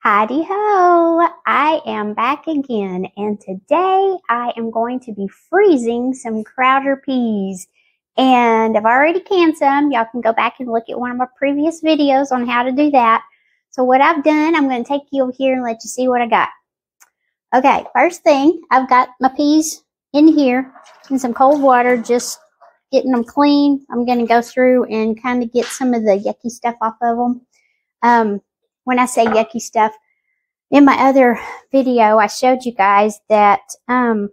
Howdy ho! I am back again, and today I am going to be freezing some Crowder peas. And I've already canned some. Y'all can go back and look at one of my previous videos on how to do that. So what I've done, I'm going to take you over here and let you see what I got. Okay, first thing, I've got my peas in here in some cold water, just getting them clean. I'm going to go through and kind of get some of the yucky stuff off of them. When I say yucky stuff, in my other video, I showed you guys that the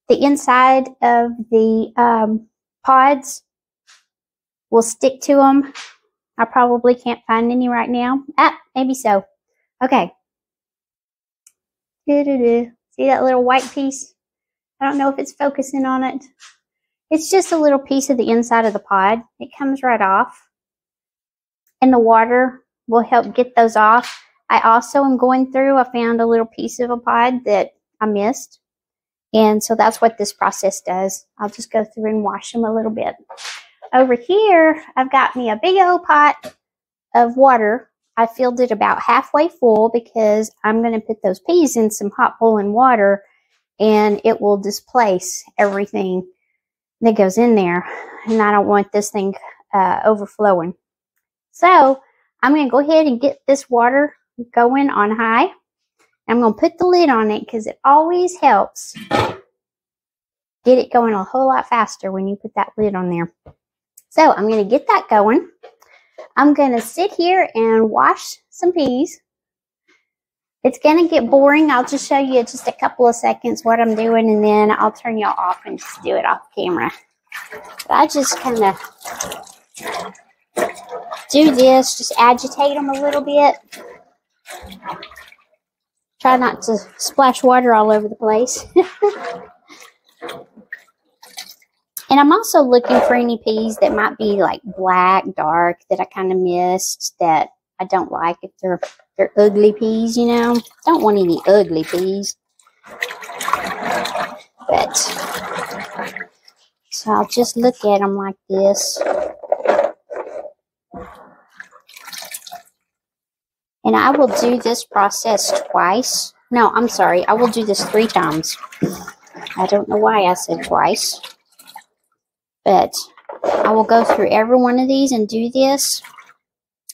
inside of the pods will stick to them. I probably can't find any right now. Maybe so. Okay. See that little white piece? I don't know if it's focusing on it. It's just a little piece of the inside of the pod. It comes right off. And the water will help get those off. I also am going through, I found a little piece of a pod that I missed. And so that's what this process does. I'll just go through and wash them a little bit. Over here, I've got me a big old pot of water. I filled it about halfway full because I'm going to put those peas in some hot boiling water and it will displace everything that goes in there. And I don't want this thing overflowing. So I'm going to go ahead and get this water going on high. I'm going to put the lid on it because it always helps get it going a whole lot faster when you put that lid on there. So I'm going to get that going. I'm going to sit here and wash some peas. It's going to get boring. I'll just show you just a couple of seconds what I'm doing, and then I'll turn y'all off and just do it off camera. But I just kind of do this, just agitate them a little bit. Try not to splash water all over the place. And I'm also looking for any peas that might be like black, dark, that I kind of missed, that I don't like if they're ugly peas, you know. Don't want any ugly peas. But, so I'll just look at them like this. And I will do this process twice. No, I'm sorry. I will do this 3 times. I don't know why I said twice. But I will go through every one of these and do this.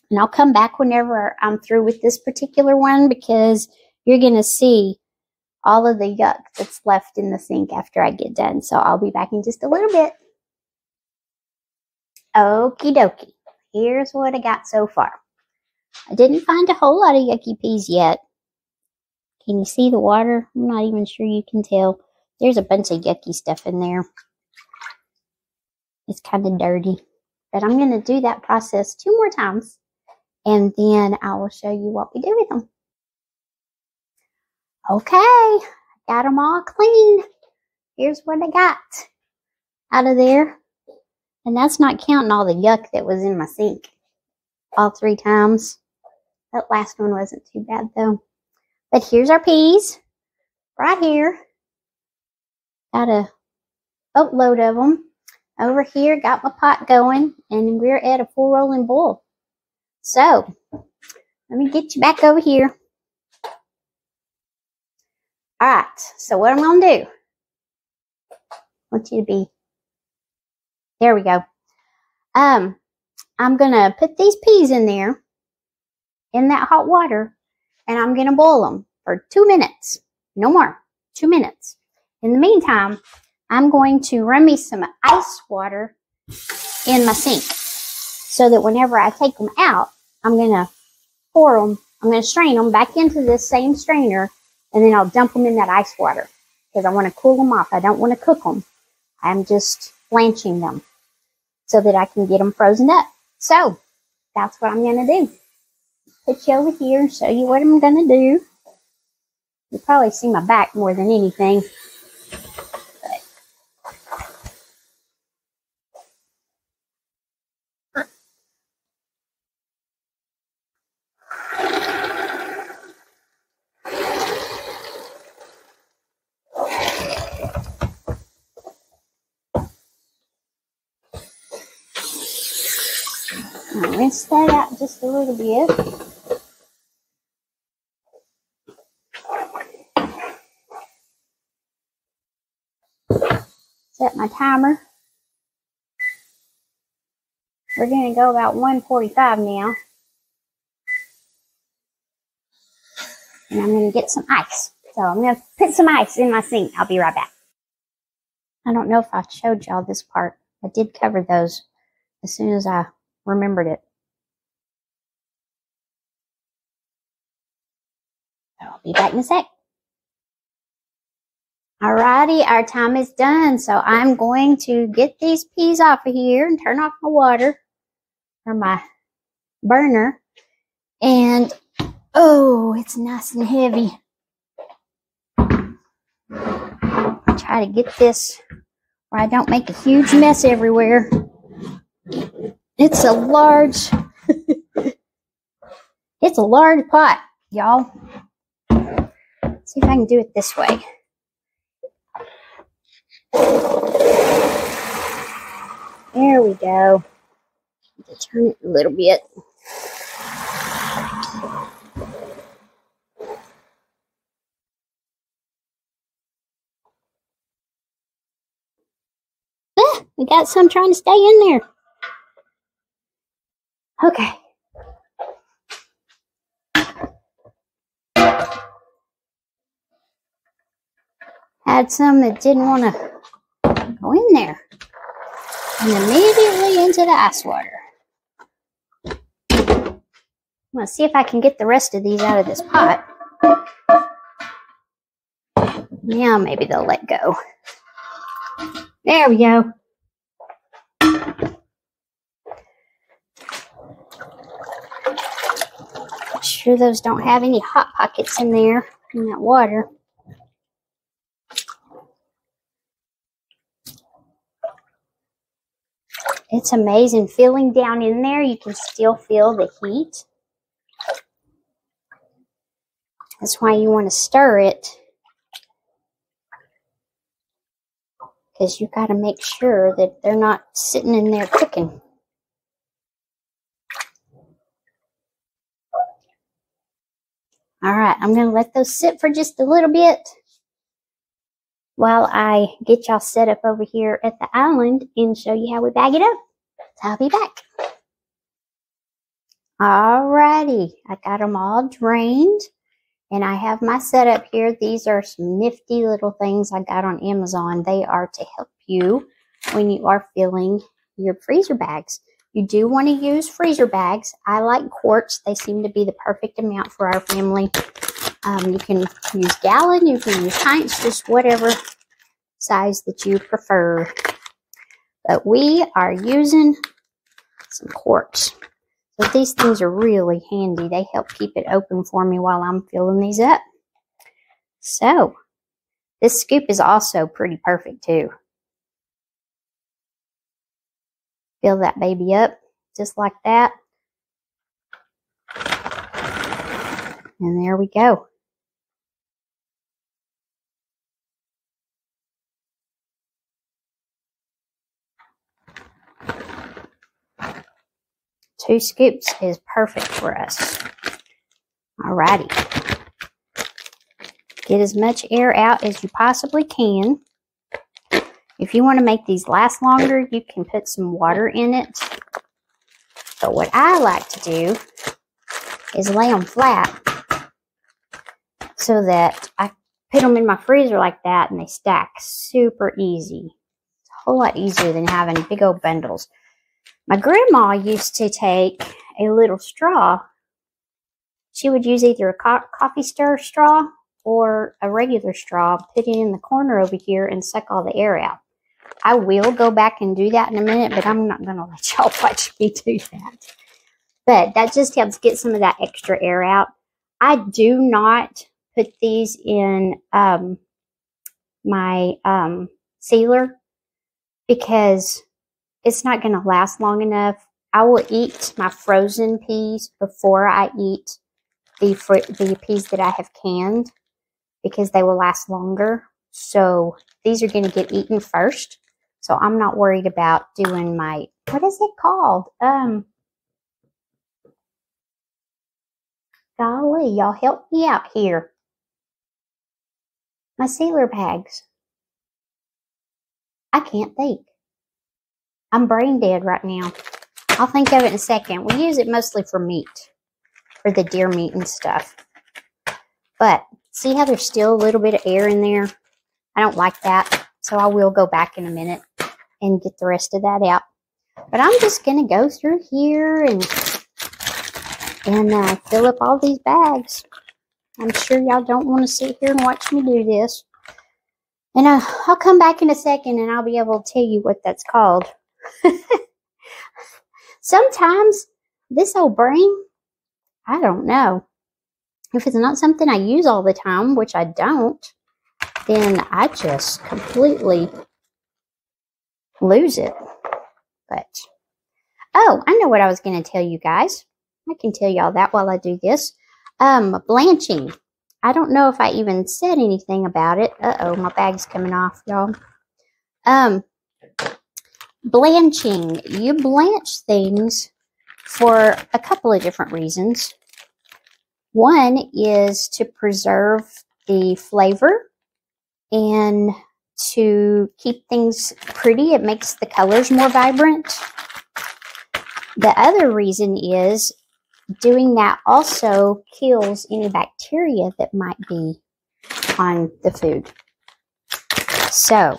And I'll come back whenever I'm through with this particular one, because you're going to see all of the yuck that's left in the sink after I get done. So I'll be back in just a little bit. Okie dokie. Here's what I got so far. I didn't find a whole lot of yucky peas yet. Can you see the water? I'm not even sure you can tell. There's a bunch of yucky stuff in there. It's kind of dirty. But I'm going to do that process 2 more times. And then I will show you what we do with them. Okay. Got them all clean. Here's what I got out of there. And that's not counting all the yuck that was in my sink. All 3 times. That last one wasn't too bad though. But here's our peas. Right here. Got a boatload of them. Over here, got my pot going. And we're at a full rolling boil. So, let me get you back over here. Alright, so what I'm going to do. I want you to be. There we go. I'm going to put these peas in there. In that hot water, and I'm going to boil them for 2 minutes. No more. 2 minutes. In the meantime, I'm going to run me some ice water in my sink so that whenever I take them out, I'm going to pour them. I'm going to strain them back into this same strainer, and then I'll dump them in that ice water because I want to cool them off. I don't want to cook them. I'm just blanching them so that I can get them frozen up. So, that's what I'm going to do. Put you over here and show you what I'm going to do. You probably see my back more than anything. I'll rinse that out just a little bit. my timer. We're going to go about 1:45 now. And I'm going to get some ice. So I'm going to put some ice in my sink. I'll be right back. I don't know if I showed y'all this part. I did cover those as soon as I remembered it. I'll be back in a sec. Alrighty, our time is done. So I'm going to get these peas off of here and turn off my water or my burner. And oh, it's nice and heavy. Try to get this where I don't make a huge mess everywhere. It's a large, it's a large pot, y'all. See if I can do it this way. There we go. Turn it a little bit. We got some trying to stay in there. Okay. Had some that didn't want to go in there. And immediately into the ice water. I'm going to see if I can get the rest of these out of this pot. Now maybe they'll let go. There we go. Make sure those don't have any hot pockets in there in that water. It's amazing. Feeling down in there, you can still feel the heat. That's why you want to stir it. Because you got to make sure that they're not sitting in there cooking. Alright, I'm going to let those sit for just a little bit while I get y'all set up over here at the island and show you how we bag it up. So I'll be back. Alrighty, I got them all drained and I have my setup here. These are some nifty little things I got on Amazon. They are to help you when you are filling your freezer bags. You do want to use freezer bags. I like quarts. They seem to be the perfect amount for our family. You can use gallon, you can use pints, just whatever size that you prefer. But we are using some quarts. So these things are really handy. They help keep it open for me while I'm filling these up. So this scoop is also pretty perfect too. Fill that baby up just like that. And there we go. Two scoops is perfect for us. Alrighty. Get as much air out as you possibly can. If you want to make these last longer, you can put some water in it. But what I like to do is lay them flat so that I put them in my freezer like that and they stack super easy. It's a whole lot easier than having big old bundles. My grandma used to take a little straw. She would use either a coffee stir straw or a regular straw, put it in the corner over here and suck all the air out. I will go back and do that in a minute, but I'm not going to let y'all watch me do that. But that just helps get some of that extra air out. I do not put these in my sealer because it's not going to last long enough. I will eat my frozen peas before I eat the peas that I have canned because they will last longer. So these are going to get eaten first. So I'm not worried about doing my, what is it called? Golly, y'all help me out here. My sealer bags. I can't think. I'm brain dead right now. I'll think of it in a second. We use it mostly for meat, for the deer meat and stuff. But see how there's still a little bit of air in there? I don't like that, so I will go back in a minute and get the rest of that out. But I'm just going to go through here and fill up all these bags. I'm sure y'all don't want to sit here and watch me do this. And I'll come back in a second and I'll be able to tell you what that's called. Sometimes this old brain, I don't know. If it's not something I use all the time, which I don't, then I just completely lose it. But, oh, I know what I was going to tell you guys. I can tell y'all that while I do this. Blanching. I don't know if I even said anything about it. Uh-oh, my bag's coming off, y'all. Blanching. You blanch things for a couple of different reasons. One is to preserve the flavor and to keep things pretty. It makes the colors more vibrant. The other reason is doing that also kills any bacteria that might be on the food. So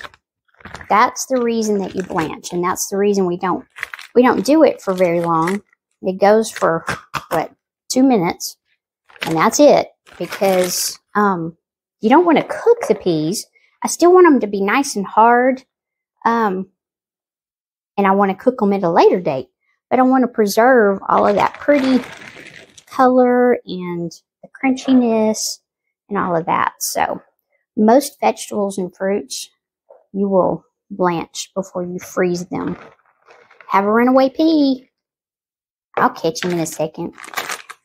that's the reason that you blanch, and that's the reason we don't do it for very long. It goes for what, 2 minutes, and that's it, because you don't want to cook the peas. I still want them to be nice and hard, and I want to cook them at a later date, but I want to preserve all of that pretty color and the crunchiness and all of that. So most vegetables and fruits you will blanch before you freeze them. Have a runaway pea. I'll catch him in a second.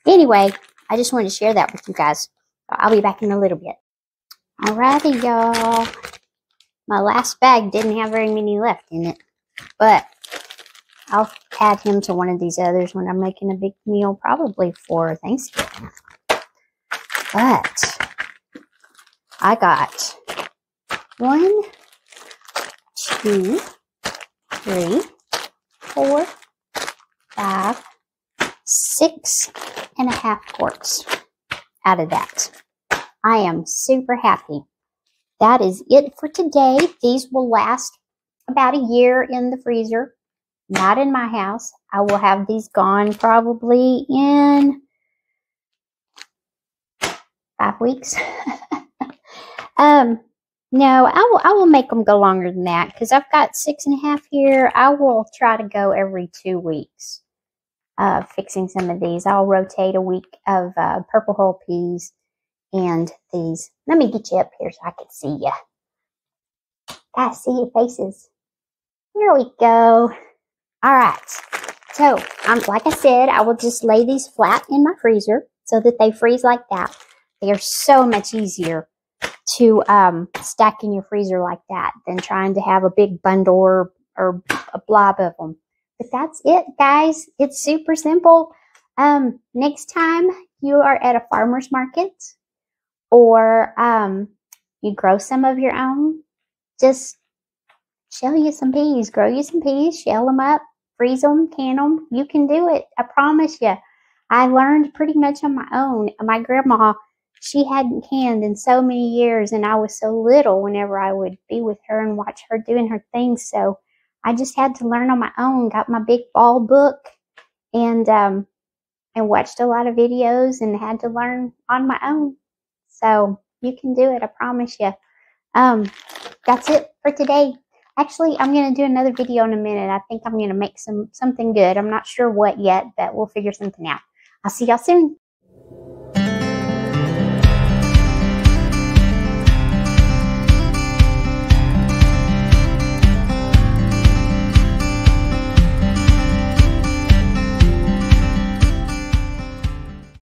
Anyway, I just wanted to share that with you guys. I'll be back in a little bit. Alrighty, y'all. My last bag didn't have very many left in it, but I'll add him to one of these others when I'm making a big meal, probably for Thanksgiving. But I got 1, 2, 3, 4, 5, 6.5 quarts out of that. I am super happy. That is it for today. These will last about a year in the freezer. Not in my house. I will have these gone probably in 5 weeks. No, I will make them go longer than that because I've got 6.5 here. I will try to go every 2 weeks fixing some of these. I'll rotate a week of purple hull peas and these. Let me get you up here so I can see you. I see your faces. Here we go. All right. So, like I said, I will just lay these flat in my freezer so that they freeze like that. They are so much easier to stack in your freezer like that than trying to have a big bundle or a blob of them. But that's it, guys. It's super simple. Next time you are at a farmer's market or you grow some of your own, just shell you some peas. Grow you some peas, shell them up, freeze them, can them. You can do it. I promise you. I learned pretty much on my own. My grandma, she hadn't canned in so many years, and I was so little whenever I would be with her and watch her doing her things. So I just had to learn on my own. Got my big ball book and watched a lot of videos and had to learn on my own. So you can do it. I promise you. That's it for today. Actually, I'm going to do another video in a minute. I think I'm going to make something good. I'm not sure what yet, but we'll figure something out. I'll see y'all soon.